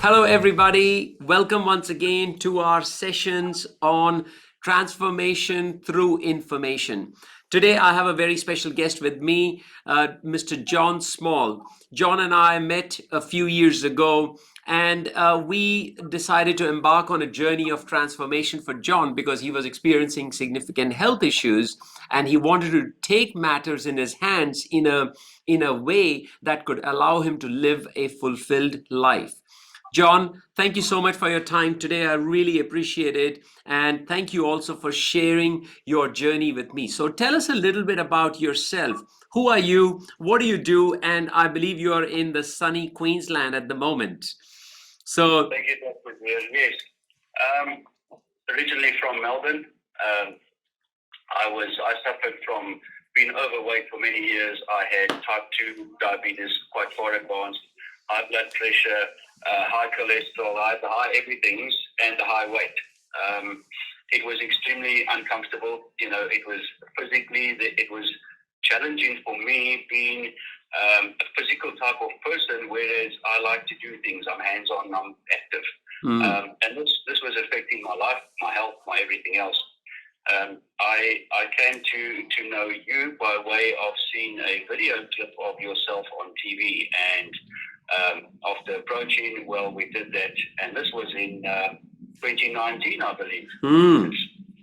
Hello, everybody. Welcome once again to our sessions on transformation through information. Today, I have a very special guest with me, Mr. John Small. John and I met a few years ago, and we decided to embark on a journey of transformation for John because he was experiencing significant health issues, and he wanted to take matters in his hands in a way that could allow him to live a fulfilled life. John, thank you so much for your time today. I really appreciate it. And thank you also for sharing your journey with me. So tell us a little bit about yourself. Who are you? What do you do? And I believe you are in the sunny Queensland at the moment. So Thank you, Dr. Dhir. Yes. Originally from Melbourne. I suffered from being overweight for many years. I had type 2 diabetes, quite far advanced, high blood pressure, high cholesterol, high everythings, and a high weight. It was extremely uncomfortable. It was physically, it was challenging for me being a physical type of person, whereas I like to do things. I'm hands-on, I'm active. And this was affecting my life, my health, my everything else. I came to know you by way of seeing a video clip of yourself on TV, and after approaching, we did that, and this was in 2019, I believe. It's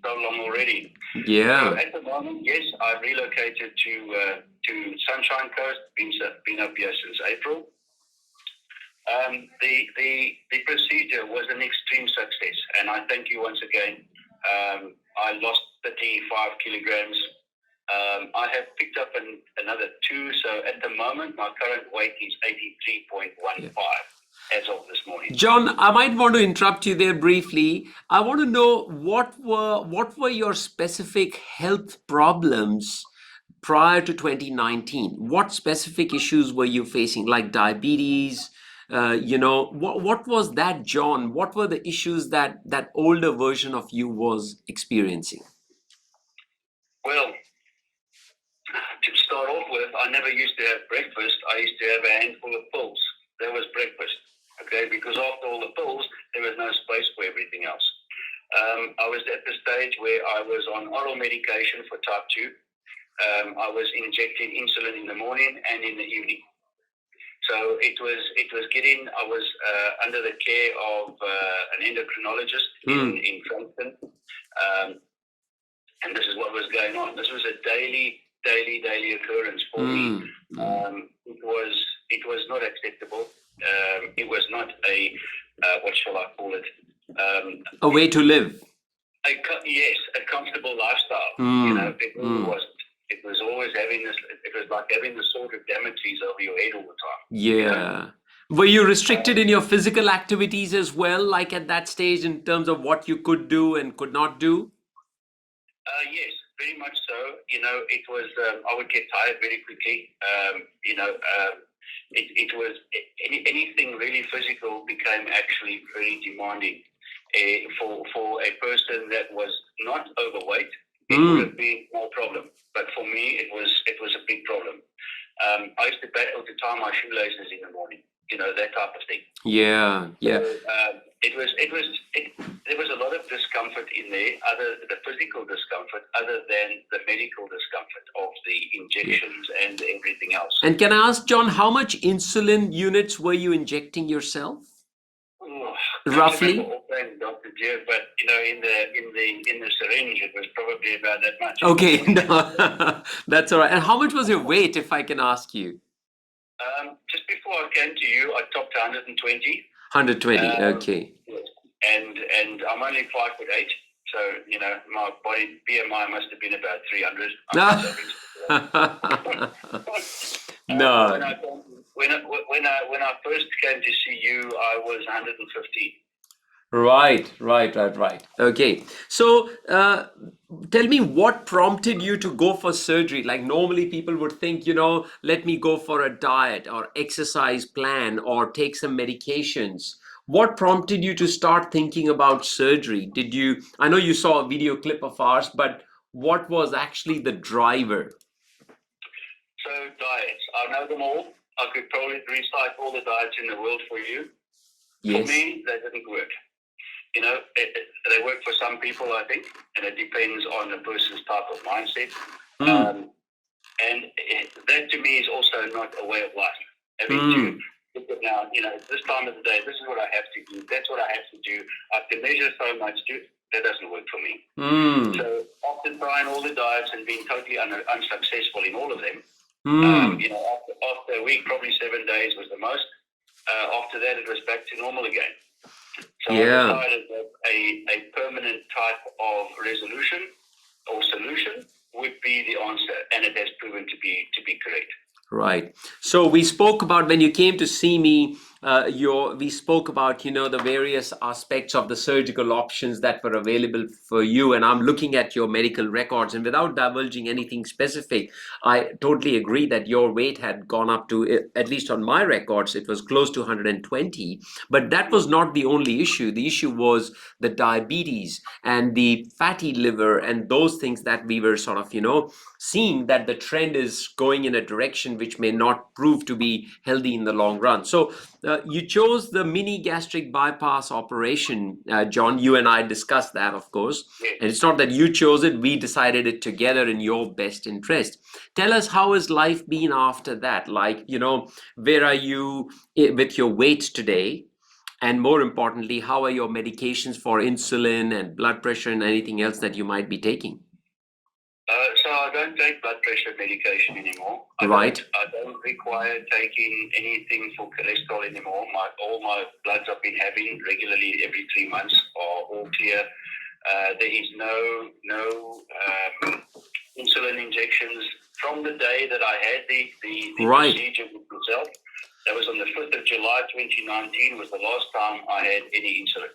so long already. yeah. So at the moment, yes, I've relocated to Sunshine Coast. Been up here since April. The procedure was an extreme success, and I thank you once again. I lost 35 kilograms. I have picked up another 2, so at the moment my current weight is 83.15 as of this morning. John, I might want to interrupt you there briefly. I want to know what were your specific health problems prior to 2019? What specific issues were you facing, like diabetes? What was that, John? What were the issues that older version of you was experiencing? Well, to start off with, I never used to have breakfast. I used to have a handful of pills. That was breakfast, okay? Because after all the pills, there was no space for everything else. I was at the stage where I was on oral medication for type 2. I was injecting insulin in the morning and in the evening. So it was getting. I was under the care of an endocrinologist in Frankton, and this is what was going on. This was a daily occurrence for me. It was not acceptable. It was not a what shall I call it? A way to live. Yes, a comfortable lifestyle. It really wasn't. It was always having this. It was like having the sword of Damocles over your head all the time. Yeah. Were you restricted in your physical activities as well, like at that stage, in terms of what you could do and could not do? Yes, very much so. It was. I would get tired very quickly. It was anything really physical became actually very demanding. For a person that was not overweight, it would have been no problem. But for me, it was a big problem. I used to battle to tie my shoelaces in the morning. That type of thing. Yeah. So, there was a lot of discomfort in there, the physical discomfort, other than the medical discomfort of the injections and everything else. And can I ask, John, how much insulin units were you injecting yourself? Roughly? Dr. Dhir, but in the syringe, it was probably about that much. Okay, no, that's all right. And how much was your weight, if I can ask you? Just before I came to you, I topped 120. 120. Okay. And I'm only 5'8", so my body BMI must have been about 300. No. When I first came to see you, I was 115. Right. Okay. So tell me, what prompted you to go for surgery? Like normally people would think, let me go for a diet or exercise plan or take some medications. What prompted you to start thinking about surgery? I know you saw a video clip of ours, but what was actually the driver? So diets, I know them all. I could probably recite all the diets in the world for you. For Yes. me, that didn't work. They work for some people, I think, and it depends on the person's type of mindset. Mm. And that to me is also not a way of life. Having to Mm. look at now, this time of the day, this is what I have to do. That's what I have to do. I have to measure so much. That doesn't work for me. Mm. So after trying all the diets and being totally unsuccessful in all of them, Mm. after a week, probably 7 days was the most. After that, it was back to normal again. So I Yeah. decided that a permanent type of resolution or solution would be the answer, and it has proven to be correct. Right. So we spoke about when you came to see me. We spoke about the various aspects of the surgical options that were available for you, and I'm looking at your medical records. And without divulging anything specific, I totally agree that your weight had gone up to, at least on my records, it was close to 120. But that was not the only issue. The issue was the diabetes and the fatty liver and those things that we were sort of seeing that the trend is going in a direction which may not prove to be healthy in the long run. So you chose the mini gastric bypass operation, John. You and I discussed that, of course. Yes. And it's not that you chose it, we decided it together in your best interest. Tell us, how has life been after that? Like, where are you with your weight today? And more importantly, how are your medications for insulin and blood pressure and anything else that you might be taking? So I don't take blood pressure medication anymore. Right. I don't require taking anything for cholesterol anymore. All my bloods I've been having regularly every 3 months are all clear. There is no insulin injections from the day that I had the Right. procedure with myself. That was on the 5th of July 2019 was the last time I had any insulin.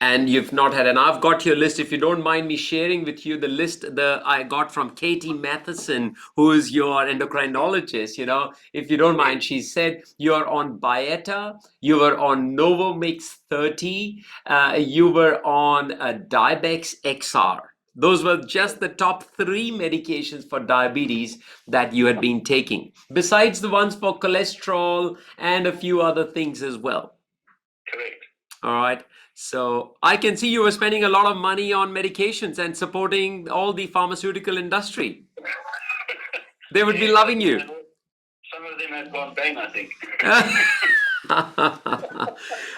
And you've not had, and I've got your list. If you don't mind me sharing with you the list I got from Katie Matheson, who is your endocrinologist. If you don't mind, she said you're on Byetta, you were on Novomix 30, you were on Diabex XR. Those were just the top 3 medications for diabetes that you had been taking, besides the ones for cholesterol and a few other things as well. Correct. All right. So I can see you were spending a lot of money on medications and supporting all the pharmaceutical industry. They would be loving you. Some of them have gone bang, I think.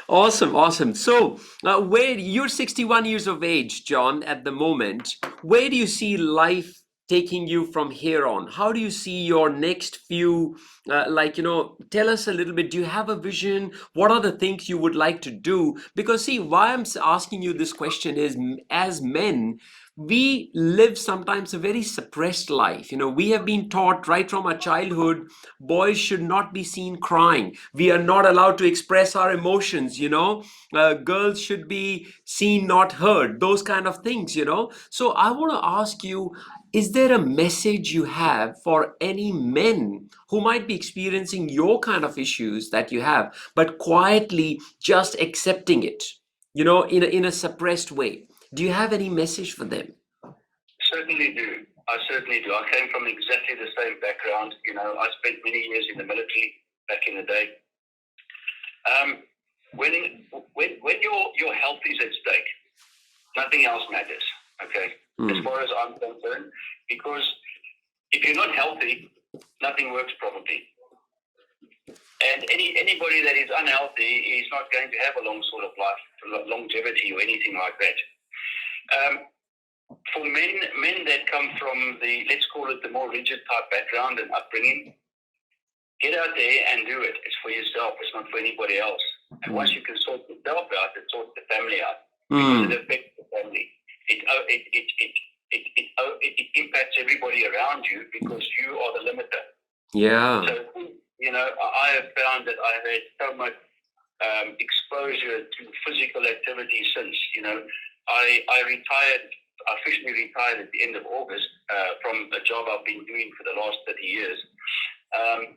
Awesome. So, where you're 61 years of age, John, at the moment, where do you see life taking you from here on? How do you see your next few, tell us a little bit. Do you have a vision? What are the things you would like to do? Because, see, why I'm asking you this question is, as men, we live sometimes a very suppressed life. We have been taught right from our childhood, boys should not be seen crying. We are not allowed to express our emotions. Girls should be seen, not heard. Those kind of things. So I want to ask you, is there a message you have for any men who might be experiencing your kind of issues that you have, but quietly just accepting it, in a suppressed way? Do you have any message for them? Certainly do. I certainly do. I came from exactly the same background. I spent many years in the military back in the day. When your health is at stake, nothing else matters. Okay, as far as I'm concerned, because if you're not healthy, nothing works properly. And anybody that is unhealthy is not going to have a long sort of life, longevity or anything like that. For men that come from the, let's call it the more rigid type background and upbringing, get out there and do it. It's for yourself. It's not for anybody else. And once you can sort yourself out, it sorts the family out, because it affects the family. It impacts everybody around you because you are the limiter. Yeah. So, I have found that I've had so much exposure to physical activity since, I retired. I officially retired at the end of August from a job I've been doing for the last 30 years.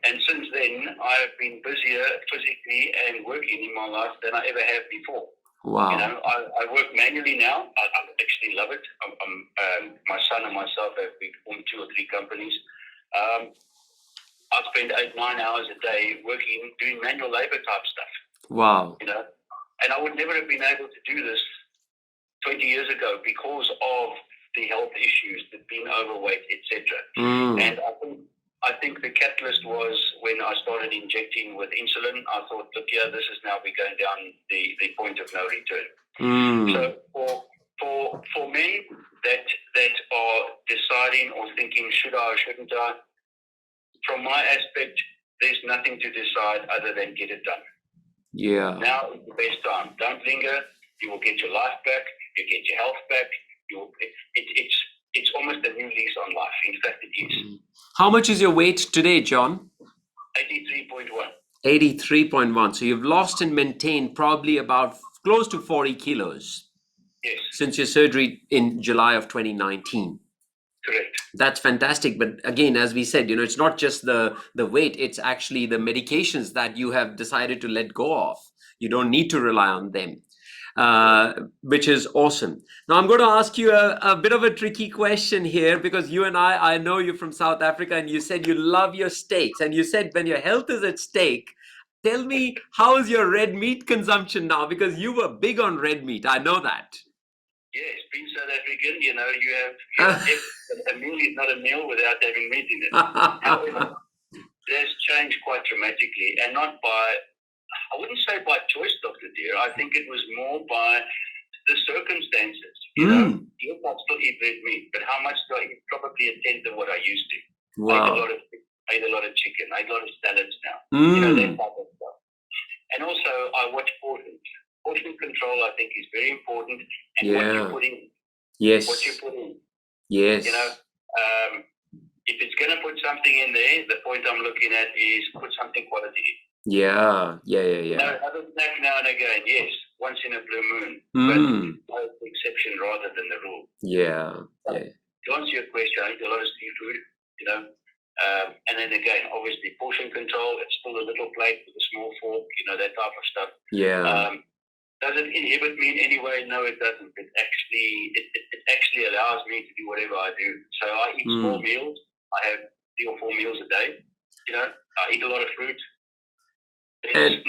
And since then, I've been busier physically and working in my life than I ever have before. Wow. I work manually now. I actually love it. My son and myself have formed 2 or 3 companies. I spend 8-9 hours a day working, doing manual labor type stuff. Wow. And I would never have been able to do this 20 years ago because of the health issues, the being overweight, etc. And I think the catalyst was when I started injecting with insulin. I thought, look, yeah, this is now we're going down the point of no return. So for men that are deciding or thinking, should I or shouldn't I? From my aspect, there's nothing to decide other than get it done. Yeah. Now is the best time. Don't linger. You will get your life back. You get your health back. It's almost a new lease on life. In fact, it is. How much is your weight today, John? 83.1. 83.1. So you've lost and maintained probably about close to 40 kilos. Yes. Since your surgery in July of 2019. Correct. That's fantastic. But again, as we said, it's not just the weight, it's actually the medications that you have decided to let go of. You don't need to rely on them, which is awesome. Now, I'm going to ask you a bit of a tricky question here, because you and I know you from South Africa, and you said you love your steaks. And you said when your health is at stake, tell me, how is your red meat consumption now? Because you were big on red meat. I know that. Yes, being South African, you have a meal is not a meal without having meat in it. However, it has changed quite dramatically, and not by, I wouldn't say by choice, Dr. Dhir. I think it was more by the circumstances. Yes, I still eat red meat, but how much do I eat? Probably a tenth of what I used to. Wow. I eat a lot of chicken. I eat a lot of salads now. That type of stuff. And also, I watch portions. Portion control, I think, is very important. And what you put in. Yes. What you put in. Yes. If it's going to put something in there, the point I'm looking at is put something quality in. Yeah. Have a snack now and again, yes, once in a blue moon, but the exception rather than the rule. Yeah. To answer your question, I eat a lot of seafood, and then again, obviously, portion control. It's still a little plate with a small fork, that type of stuff. Yeah. Does it inhibit me in any way? No, it doesn't. It actually allows me to do whatever I do. So I eat small meals. I have 3 or 4 meals a day. I eat a lot of fruit. There's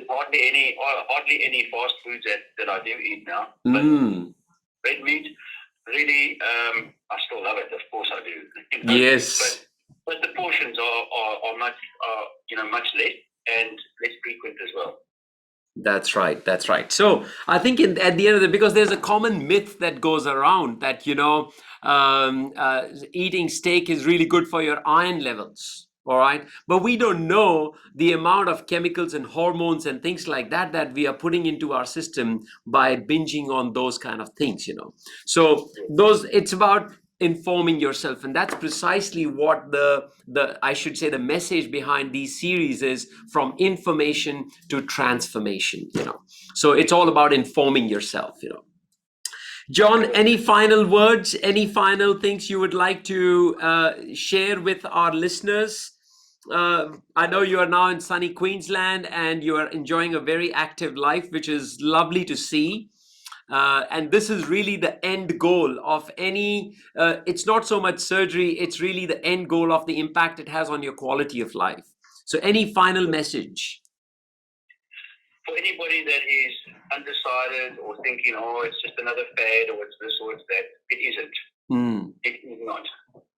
hardly any fast foods that I do eat now. But red meat, really, I still love it. Of course, I do. Yes. But the portions are much much less and less frequent as well. That's right. So I think at the end of the, because there's a common myth that goes around that eating steak is really good for your iron levels. All right, but we don't know the amount of chemicals and hormones and things like that we are putting into our system by binging on those kind of things. So it's about informing yourself, and that's precisely what the I should say the message behind these series is, from information to transformation. So it's all about informing yourself. John, any final words, any final things you would like to share with our listeners? I know you are now in sunny Queensland and you are enjoying a very active life, which is lovely to see. And this is really the end goal of any, it's not so much surgery, it's really the end goal of the impact it has on your quality of life. So any final message? For anybody that is undecided or thinking, it's just another fad, or it's this or it's that, it isn't. It is not.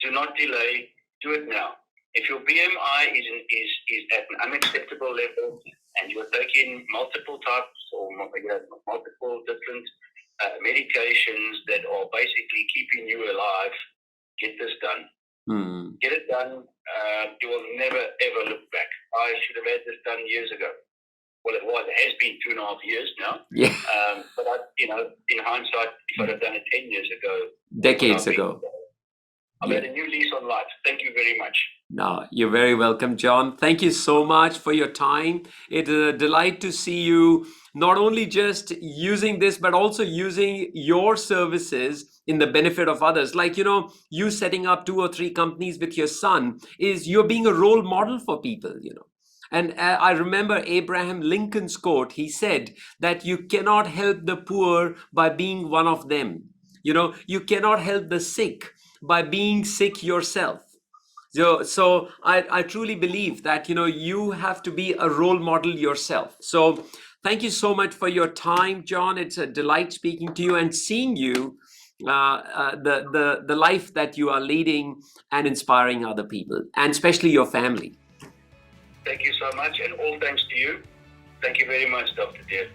Do not delay. Do it now. If your BMI is at an unacceptable level and you're taking multiple types or multiple different medications that are basically keeping you alive, get this done. Get it done. You will never, ever look back. I should have had this done years ago. Well, it has been 2.5 years now. Yeah. But in hindsight, if I'd have done it 10 years ago, decades ago, I've had a new lease on life. Thank you very much. No, you're very welcome, John. Thank you so much for your time. It's a delight to see you not only just using this, but also using your services in the benefit of others. Like, you setting up 2 or 3 companies with your son you're being a role model for people, And I remember Abraham Lincoln's quote. He said that you cannot help the poor by being one of them. You cannot help the sick by being sick yourself. So I truly believe that, you have to be a role model yourself. So thank you so much for your time, John. It's a delight speaking to you and seeing you, the life that you are leading and inspiring other people, and especially your family. Thank you so much, and all thanks to you. Thank you very much, Dr. Dhir.